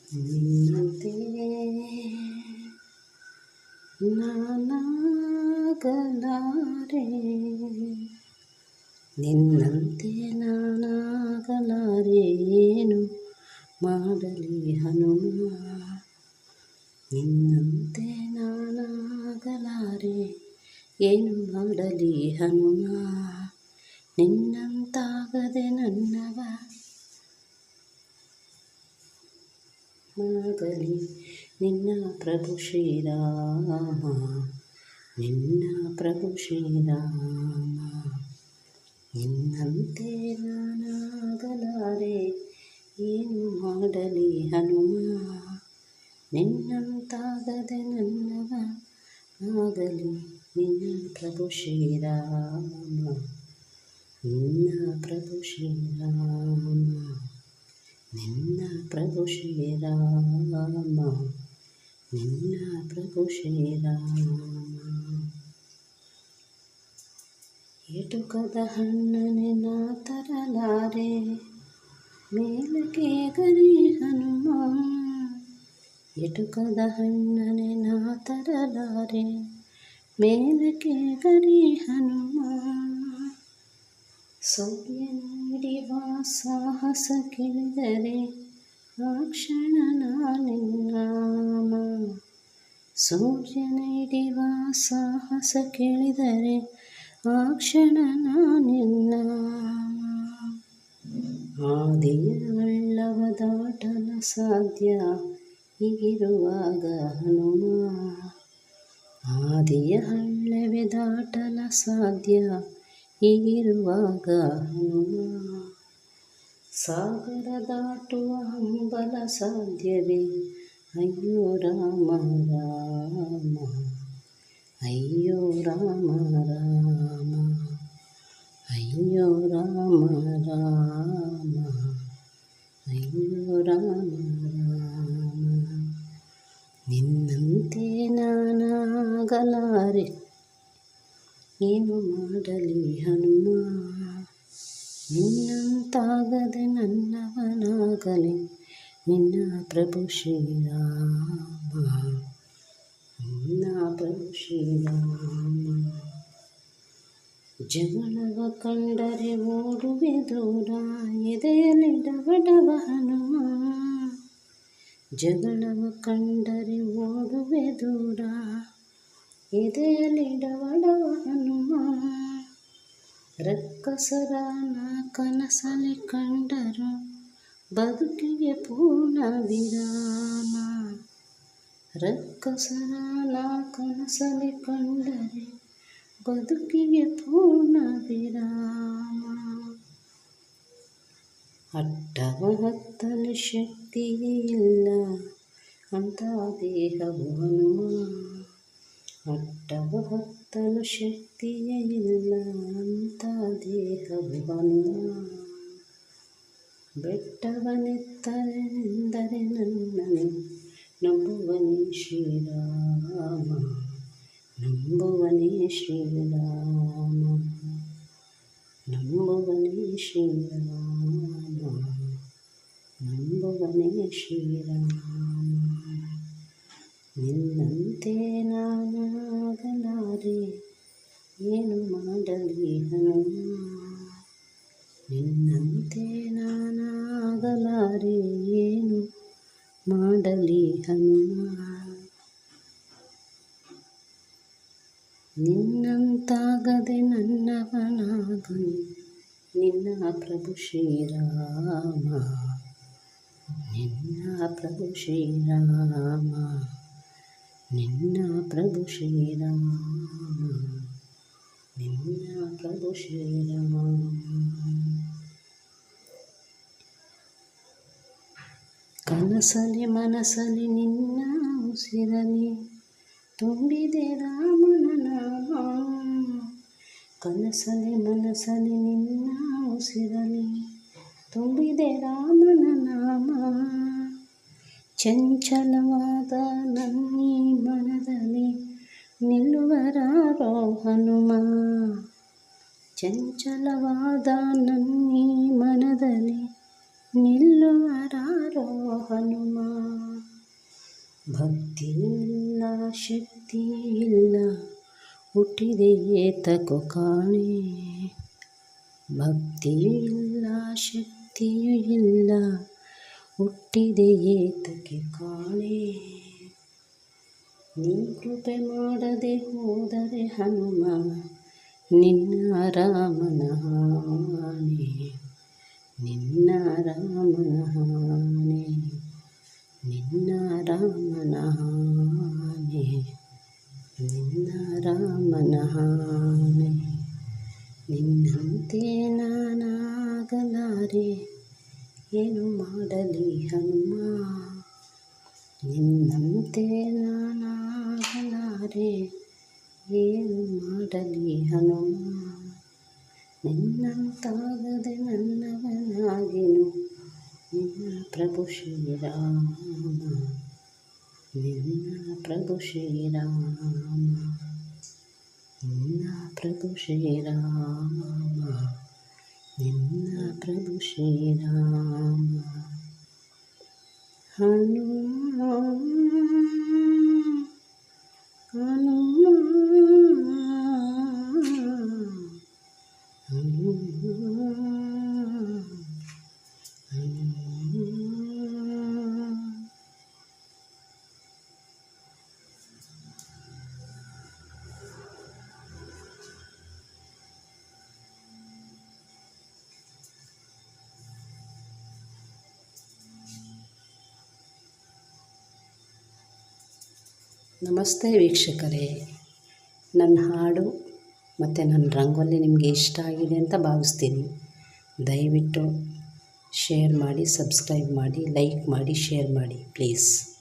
ನಿನ್ನಂತೆ ನಾನಾಗಲಾರೆ, ನಿನ್ನಂತೆ ನಾನಾಗಲಾರೆ, ಏನು ಮಾಡಲಿ ಹನುಮ. ನಿನ್ನಂತೆ ನಾನಾಗಲಾರೆ, ಏನು ಮಾಡಲಿ ಹನುಮ. ನಿನ್ನಂತಾಗದೆ ನನ್ನವ ಆಗಲಿ ನಿನ್ನ ಪ್ರಭು ಶ್ರೀರಾಮ, ನಿನ್ನ ಪ್ರಭು ಶ್ರೀರಾಮ. ನಿನ್ನಂತೆ ನಾನಾಗಲಾರೆ, ಏನು ಮಾಡಲಿ ಹನುಮ. ನಿನ್ನಂತಾಗದೆ ನನ್ನವ ಆಗಲಿ ನಿನ್ನ ಪ್ರಭು ಶ್ರೀರಾಮ, ನಿನ್ನ ಪ್ರಭು ಶ್ರೀರಾಮ, ನಿನ್ನ ಪ್ರಭು ಶ್ರೀರಾಮ, ನಿನ್ನ ಪ್ರಭು ಶ್ರೀರಾಮ. ಎಟುಕದ ಹಣ್ಣನೆ ನಾ ತರಲಾರೆ, ಮೇಲಕ್ಕೆ ಗರಿ ಹನುಮ. ಎಟುಕದ ಹಣ್ಣನೆ ನಾ ತರಲಾರೆ, ಮೇಲಕ್ಕೆ ಗರಿ ಹನುಮ. ಸೌರ್ಯ ನೀಡಿವ ಸಾಹಸ ಕೇಳಿದರೆ ಆ ಕ್ಷಣ ನಾನಿನ್ನಾಮ. ಸೂರ್ಯ ನೀಡಿವ ಸಾಹಸ ಕೇಳಿದರೆ ಆ ಕ್ಷಣ ನಾನಿನ್ನಾಮ. ಆದಿಯ ಹಳ್ಳವ ದಾಟಲ ಸಾಧ್ಯ ಹೀಗಿರುವಾಗ ಹನುಮ. ಆದಿಯ ಹಳ್ಳವೇ ದಾಟಲ ಸಾಧ್ಯ ಹೀಗಿರುವಾಗ ಹನುಮ. ಸಾಗರ ದಾಟುವ ಹಂಬಲ ಸಾಧ್ಯವೇ, ಅಯ್ಯೋ ರಾಮ ರಾಮ, ಅಯ್ಯೋ ರಾಮ ರಾಮ, ಅಯ್ಯೋ ರಾಮ ರಾಮ, ಅಯ್ಯೋ ರಾಮ ರಾಮ. ನಿನ್ನಂತೆ ನಾನಾಗಲಾರೆ, ಏನು ಮಾಡಲಿ ಹನುಮ. ನಿನ್ನಂತಾಗದೆ ನನ್ನವನಾಗಲಿ ನಿನ್ನ ಪ್ರಭು ಶ್ರೀರಾಮ, ನಿನ್ನ ಪ್ರಭು ಶ್ರೀರಾಮ. ಜಗಳವ ಕಂಡರೆ ಓಡುವೆ ದೂರ, ಎದೆಯಲ್ಲಿ ಡವಡವ ಹನುಮ. ಜಗಳವ ಕಂಡರೆ ಓಡುವೆ ದೂರ, ಎದೆಯಲ್ಲಿ ಡವಡವ ಹನುಮ. ರಕ್ಕಸರ ನಾ ಕನಸಲಿ ಕಂಡರು, ಬದುಕಿಗೆ ಪೂರ್ಣ ವಿರಾಮ. ರಕ್ಕಸರ ನಾ ಕನಸಲಿ ಕಂಡರೆ, ಬದುಕಿಗೆ ಪೂರ್ಣ ವಿರಾಮ. ಅಟ್ಟವ ಹತ್ತಲು ಶಕ್ತಿಯೇ ಇಲ್ಲ ಅಂತ ದೇಹವು ಹನುಮ. ಅಟ್ಟವ ಹತ್ತಲು ಶಕ್ತಿಯೇ ಇಲ್ಲ ಅಂತ ದೇಹವು ಹನುಮ. ಬೆಟ್ಟವನೆತ್ತರೆಂದರೆ ನನ್ನನ್ನು ನಂಬುವನೇ ಶ್ರೀರಾಮ, ನಂಬುವನೇ ಶ್ರೀರಾಮ, ನಂಬುವನೇ ಶ್ರೀರಾಮ, ನಂಬುವನೇ ಶ್ರೀರಾಮ. ನಿನ್ನಂತೆ ನಾನಾಗಲಾರೆ, ಏನು ಮಾಡಲಿ ಹನುಮ. ನಿನ್ನಂತೆ ನಾನಾಗಲಾರೆ, ಏನು ಮಾಡಲಿ ಹನುಮ. ನಿನ್ನಂತಾಗದೆ ನನ್ನವನಾಗಲಿ ನಿನ್ನ ಪ್ರಭು ಶ್ರೀರಾಮ, ನಿನ್ನ ಪ್ರಭು ಶ್ರೀರಾಮ, ನಿನ್ನ ಪ್ರಭು ಶ್ರೀರಾಮ, ನಿನ್ನ ಪ್ರಭು ಶ್ರೀರಾಮ. ಕನಸಲಿ ಮನಸಲಿ ನಿನ್ನ ಉಸಿರಲಿ ತುಂಬಿದೆ ರಾಮನ ನಾಮ. ಕನಸಲಿ ಮನಸಲಿ ನಿನ್ನ ಉಸಿರಲಿ ತುಂಬಿದೆ ರಾಮನ ನಾಮ. ಚಂಚಲವಾದ ನನ್ನೀ ಮನದಲ್ಲಿ ನಿಲ್ಲುವರಾರೋ ಹನುಮ. ಚಂಚಲವಾದ ನನ್ನೀ ಮನದಲ್ಲಿ ನಿಲ್ಲುವರಾರೋ ಹನುಮ. ಭಕ್ತಿ ಇಲ್ಲ ಶಕ್ತಿ ಇಲ್ಲ ಹುಟ್ಟಿದೆ ಏತಕೋ ಕಾಣೆ. ಭಕ್ತಿಯೂ ಇಲ್ಲ ಶಕ್ತಿಯೂ ಇಲ್ಲ ಹುಟ್ಟಿದೆ ಏತಕ್ಕೆ ಕಾಣೆ. ನೀ ಕೃಪೆ ಮಾಡದೆ ಹೋದರೆ ಹನುಮ ನಿನ್ನ ರಾಮನ ಹಾನೆ. ನಿನ್ನ ರಾಮನ ಹಾನೆ. ನಿನ್ನ ರಾಮನ ಹಾನೆ. ನಿನ್ನ ರಾಮನ ಹಾನೆ. ನಿನ್ನಂತೆ ನಾನಾಗಲಾರೆ ಏನು ಮಾಡಲಿ ಹನುಮ. ನಿನ್ನಂತೆ ನಾನಾಗಲಾರೆ ಏನು ಮಾಡಲಿ ಹನುಮ. ನಿನ್ನಂತಾಗದೆ ನನ್ನವನಾಗೆನು ನಿನ್ನ ಪ್ರಭು ಶ್ರೀರಾಮ. ನಿನ್ನ ಪ್ರಭು ಶ್ರೀರಾಮ. ನಿನ್ನ ಪ್ರಭು ಶ್ರೀರಾಮ. ನಿನ್ನ ಪ್ರಭು ಶ್ರೀರಾಮ. ಹನುಮ ಹನುಮ ನಮಸ್ತೆ ವೀಕ್ಷಕರೇ, ನನ್ನ ಹಾಡು ಮತ್ತು ನನ್ನ ರಂಗೋಲಿ ನಿಮಗೆ ಇಷ್ಟ ಆಗಿದೆ ಅಂತ ಭಾವಿಸ್ತೀನಿ. ದಯವಿಟ್ಟು ಶೇರ್ ಮಾಡಿ, ಸಬ್ಸ್ಕ್ರೈಬ್ ಮಾಡಿ, ಲೈಕ್ ಮಾಡಿ, ಶೇರ್ ಮಾಡಿ ಪ್ಲೀಸ್.